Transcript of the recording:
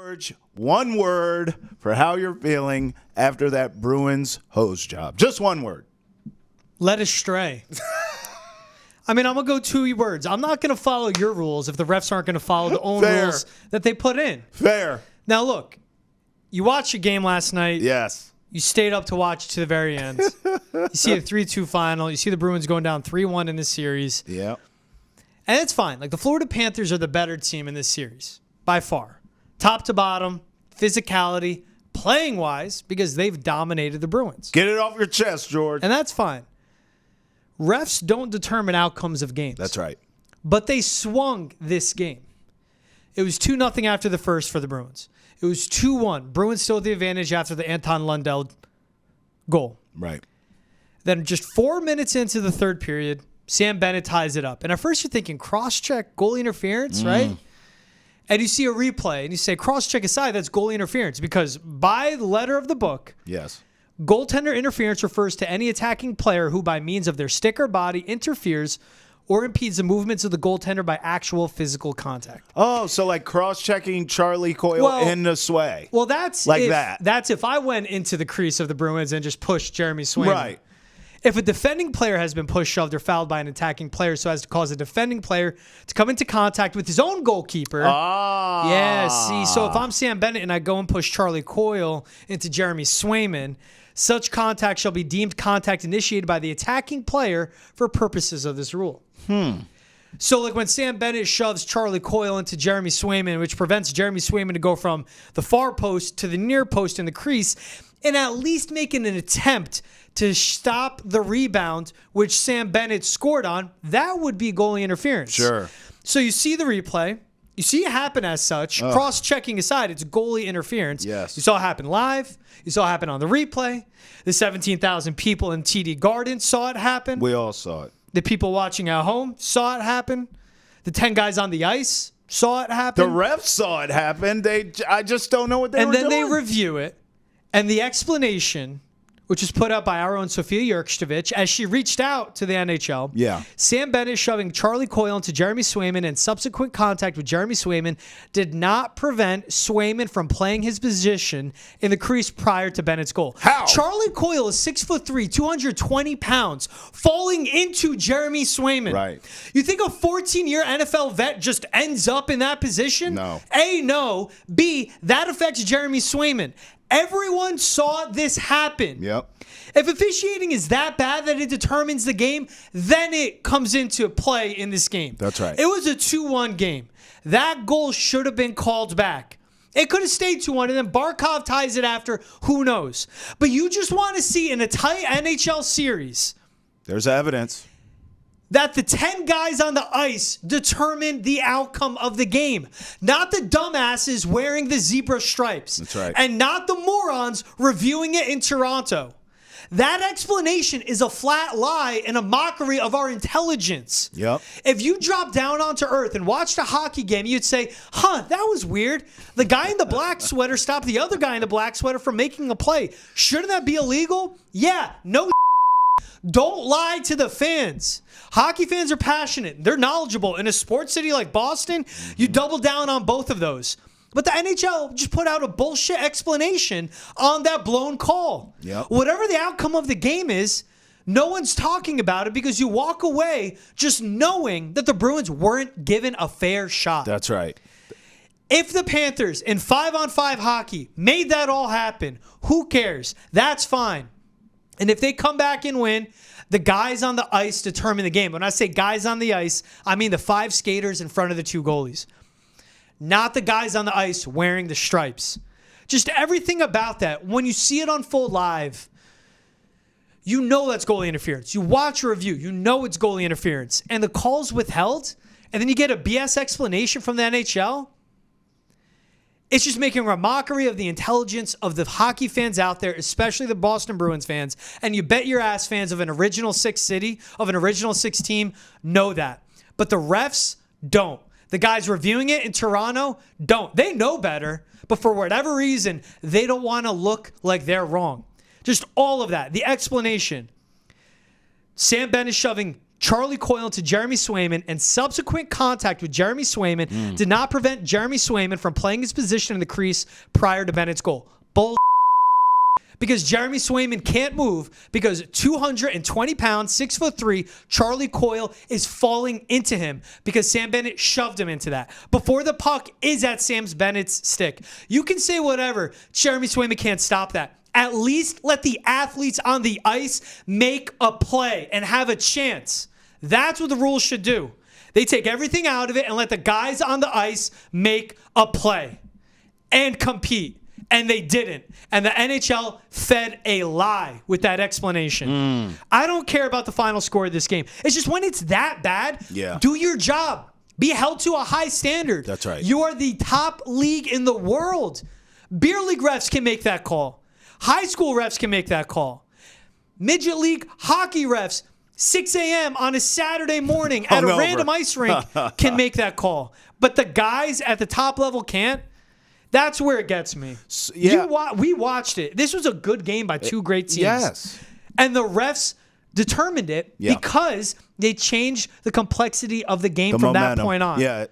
George, one word for how you're feeling after that Bruins hose job. Just one word. Led astray. I mean, I'm going to go 2 words. I'm not going to follow your rules if the refs aren't going to follow the own rules that they put in. Fair. Now, look, you watched a game last night. Yes. You stayed up to watch to the very end. You see a 3-2 final. You see the Bruins going down 3-1 in this series. Yeah. And it's fine. Like, the Florida Panthers are the better team in this series, by far. Top to bottom, physicality, playing-wise, because they've dominated the Bruins. Get it off your chest, George. And that's fine. Refs don't determine outcomes of games. That's right. But they swung this game. It was 2-0 after the first for the Bruins. It was 2-1. Bruins still had the advantage after the Anton Lundell goal. Right. Then just 4 minutes into the third period, Sam Bennett ties it up. And at first you're thinking cross-check, goalie interference, right? And you see a replay, and you say, cross-check aside, that's goalie interference. Because by the letter of the book, yes, goaltender interference refers to any attacking player who, by means of their stick or body, interferes or impedes the movements of the goaltender by actual physical contact. Oh, so like cross-checking Charlie Coyle in the sway. Well, that's like if, that. That's if I went into the crease of the Bruins and just pushed Jeremy Swayman. Right. If a defending player has been pushed, shoved, or fouled by an attacking player so as to cause a defending player to come into contact with his own goalkeeper. Ah. Yeah, see, so if I'm Sam Bennett and I go and push Charlie Coyle into Jeremy Swayman, such contact shall be deemed contact initiated by the attacking player for purposes of this rule. So like when Sam Bennett shoves Charlie Coyle into Jeremy Swayman, which prevents Jeremy Swayman to go from the far post to the near post in the crease, and at least making an attempt to stop the rebound, which Sam Bennett scored on, that would be goalie interference. Sure. So you see the replay. You see it happen as such. Cross-checking aside, it's goalie interference. Yes. You saw it happen live. You saw it happen on the replay. The 17,000 people in TD Garden saw it happen. We all saw it. The people watching at home saw it happen. The 10 guys on the ice saw it happen. The refs saw it happen. I just don't know what they were doing. And then they review it. And the explanation, which was put out by our own Sofia Jurkjevich, as she reached out to the NHL. Yeah. Sam Bennett shoving Charlie Coyle into Jeremy Swayman and subsequent contact with Jeremy Swayman did not prevent Swayman from playing his position in the crease prior to Bennett's goal. How? Charlie Coyle is 6'3", 220 pounds, falling into Jeremy Swayman. Right. You think a 14-year NFL vet just ends up in that position? No. A, no. B, that affects Jeremy Swayman. Everyone saw this happen. Yep. If officiating is that bad that it determines the game, then it comes into play in this game. That's right. It was a 2-1 game. That goal should have been called back. It could have stayed 2-1, and then Barkov ties it after. Who knows? But you just want to see in a tight NHL series. There's evidence. That the 10 guys on the ice determine the outcome of the game. Not the dumbasses wearing the zebra stripes. That's right. And not the morons reviewing it in Toronto. That explanation is a flat lie and a mockery of our intelligence. Yep. If you drop down onto earth and watched a hockey game, you'd say, that was weird. The guy in the black sweater stopped the other guy in the black sweater from making a play. Shouldn't that be illegal? Yeah, no. Don't lie to the fans. Hockey fans are passionate. They're knowledgeable. In a sports city like Boston, you double down on both of those. But the NHL just put out a bullshit explanation on that blown call. Yep. Whatever the outcome of the game is, no one's talking about it because you walk away just knowing that the Bruins weren't given a fair shot. That's right. If the Panthers in 5-on-5 hockey made that all happen, who cares? That's fine. And if they come back and win, the guys on the ice determine the game. When I say guys on the ice, I mean the 5 skaters in front of the 2 goalies. Not the guys on the ice wearing the stripes. Just everything about that. When you see it unfold live, you know that's goalie interference. You watch a review, you know it's goalie interference. And the call's withheld, and then you get a BS explanation from the NHL. It's just making a mockery of the intelligence of the hockey fans out there, especially the Boston Bruins fans. And you bet your ass fans of an original 6 city, of an original 6 team, know that. But the refs don't. The guys reviewing it in Toronto don't. They know better, but for whatever reason, they don't want to look like they're wrong. Just all of that. The explanation. Sam Bennett shoving Charlie Coyle to Jeremy Swayman, and subsequent contact with Jeremy Swayman did not prevent Jeremy Swayman from playing his position in the crease prior to Bennett's goal. Bull. Because Jeremy Swayman can't move because 220 pounds, 6'3", Charlie Coyle is falling into him because Sam Bennett shoved him into that. Before the puck is at Sam Bennett's stick. You can say whatever. Jeremy Swayman can't stop that. At least let the athletes on the ice make a play and have a chance. That's what the rules should do. They take everything out of it and let the guys on the ice make a play and compete. And they didn't. And the NHL fed a lie with that explanation. I don't care about the final score of this game. It's just when it's that bad, do your job. Be held to a high standard. That's right. You are the top league in the world. Beer league refs can make that call. High school refs can make that call. Midget league hockey refs, 6 a.m. on a Saturday morning at a random ice rink can make that call. But the guys at the top level can't. That's where it gets me. We watched it. This was a good game by two great teams. Yes. And the refs determined it because they changed the complexity of the game from that point on. Yeah.